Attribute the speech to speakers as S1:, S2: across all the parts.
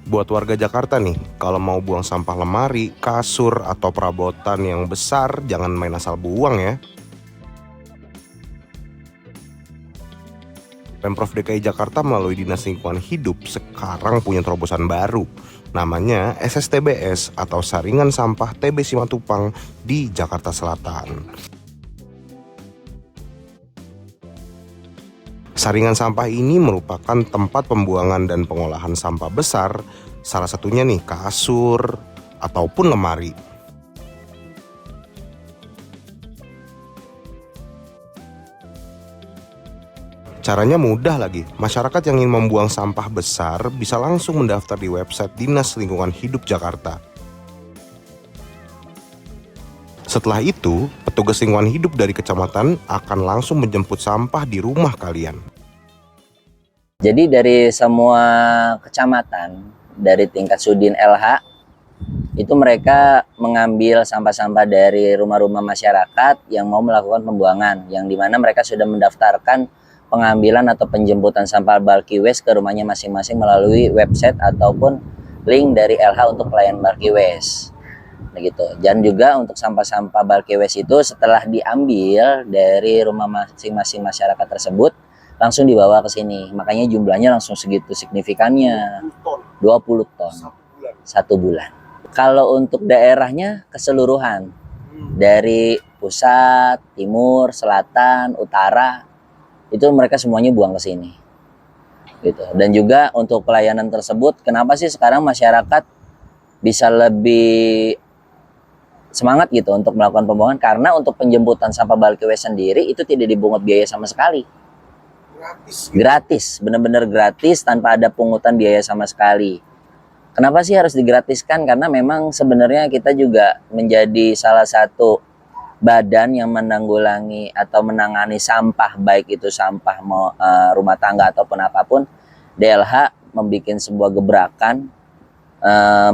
S1: Buat warga Jakarta nih, kalau mau buang sampah lemari, kasur, atau perabotan yang besar, jangan main asal buang ya. Pemprov DKI Jakarta melalui Dinas Lingkungan Hidup sekarang punya terobosan baru. Namanya SSTBS atau Saringan Sampah TB Simatupang di Jakarta Selatan. Saringan sampah ini merupakan tempat pembuangan dan pengolahan sampah besar, salah satunya nih kasur ataupun lemari. Caranya mudah lagi, masyarakat yang ingin membuang sampah besar bisa langsung mendaftar di website Dinas Lingkungan Hidup Jakarta. Setelah itu, petugas lingkungan hidup dari kecamatan akan langsung menjemput sampah di rumah kalian.
S2: Jadi dari semua kecamatan, dari tingkat Sudin LH, itu mereka mengambil sampah-sampah dari rumah-rumah masyarakat yang mau melakukan pembuangan, yang dimana mereka sudah mendaftarkan pengambilan atau penjemputan sampah bulky waste ke rumahnya masing-masing melalui website ataupun link dari LH untuk pelayanan bulky waste. Begitu. Dan juga untuk sampah-sampah bulky waste itu setelah diambil dari rumah masing-masing masyarakat tersebut langsung dibawa ke sini. Makanya jumlahnya langsung segitu signifikannya. 20 ton. Satu bulan. Kalau untuk daerahnya keseluruhan. Dari pusat, timur, selatan, utara, itu mereka semuanya buang ke sini. Gitu. Dan juga untuk pelayanan tersebut, kenapa sih sekarang masyarakat bisa lebih semangat gitu untuk melakukan pembuangan? Karena untuk penjemputan sampah bulky waste sendiri itu tidak dibungut biaya sama sekali. Gratis, benar-benar gratis tanpa ada pungutan biaya sama sekali. Kenapa sih harus digratiskan? Karena memang sebenarnya kita juga menjadi salah satu badan yang menanggulangi atau menangani sampah, baik itu sampah rumah tangga ataupun apapun. DLH membuat sebuah gebrakan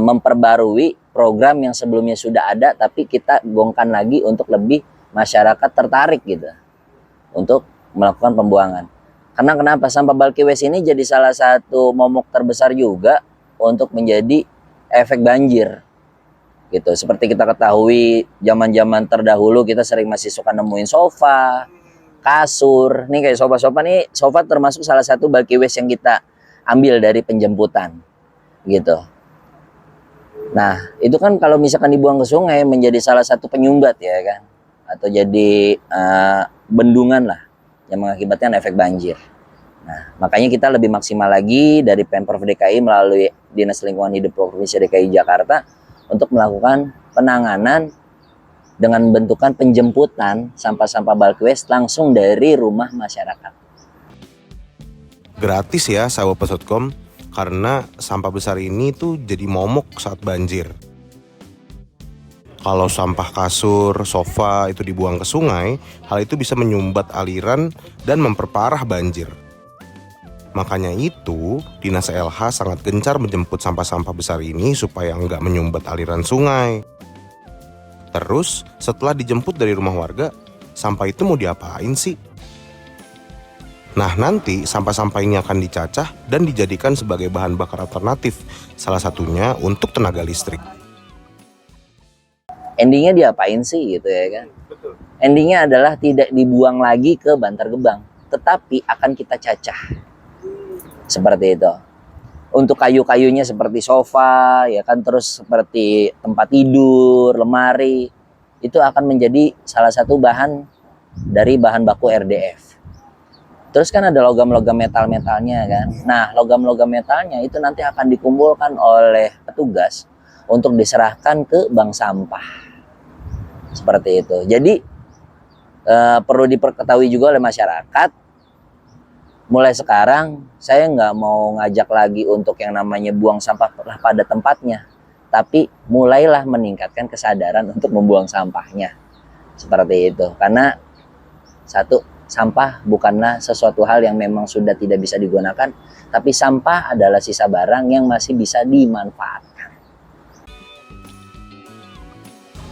S2: memperbarui program yang sebelumnya sudah ada, tapi kita gongkan lagi untuk lebih masyarakat tertarik gitu untuk melakukan pembuangan. Karena kenapa? Sampah bulky waste ini jadi salah satu momok terbesar juga untuk menjadi efek banjir gitu. Seperti kita ketahui, zaman-zaman terdahulu kita sering masih suka nemuin sofa, kasur. Nih kayak sofa-sofa nih, sofa termasuk salah satu bulky waste yang kita ambil dari penjemputan gitu. Nah, itu kan kalau misalkan dibuang ke sungai menjadi salah satu penyumbat ya kan, atau jadi bendungan lah yang mengakibatkan efek banjir. Nah, makanya kita lebih maksimal lagi dari Pemprov DKI melalui Dinas Lingkungan Hidup Provinsi DKI Jakarta untuk melakukan penanganan dengan bentukan penjemputan sampah-sampah bulky waste langsung dari rumah masyarakat.
S1: Gratis ya sahabat Pesotkom, karena sampah besar ini tuh jadi momok saat banjir. Kalau sampah kasur, sofa itu dibuang ke sungai, hal itu bisa menyumbat aliran dan memperparah banjir. Makanya itu, Dinas LH sangat gencar menjemput sampah-sampah besar ini supaya nggak menyumbat aliran sungai. Terus, setelah dijemput dari rumah warga, sampah itu mau diapain sih? Nah, nanti sampah-sampah ini akan dicacah dan dijadikan sebagai bahan bakar alternatif, salah satunya untuk tenaga listrik.
S2: Endingnya diapain sih gitu ya kan? Betul. Endingnya adalah tidak dibuang lagi ke Bantar Gebang, tetapi akan kita cacah. Seperti itu. Untuk kayu-kayunya seperti sofa, ya kan, terus seperti tempat tidur, lemari, itu akan menjadi salah satu bahan dari bahan baku RDF. Terus kan ada logam-logam metal-metalnya kan. Nah, logam-logam metalnya itu nanti akan dikumpulkan oleh petugas untuk diserahkan ke bank sampah. Seperti itu. Jadi perlu diketahui juga oleh masyarakat, mulai sekarang saya nggak mau ngajak lagi untuk yang namanya buang sampah pada tempatnya, tapi mulailah meningkatkan kesadaran untuk membuang sampahnya. Seperti itu. Karena satu, sampah bukanlah sesuatu hal yang memang sudah tidak bisa digunakan, tapi sampah adalah sisa barang yang masih bisa dimanfaatkan.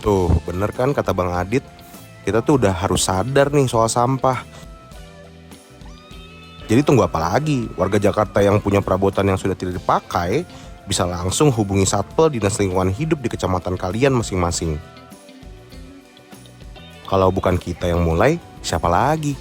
S1: Tuh, bener kan kata Bang Adit? Kita tuh udah harus sadar nih soal sampah. Jadi tunggu apa lagi? Warga Jakarta yang punya perabotan yang sudah tidak dipakai, bisa langsung hubungi Satpel Dinas Lingkungan Hidup di kecamatan kalian masing-masing. Kalau bukan kita yang mulai, siapa lagi?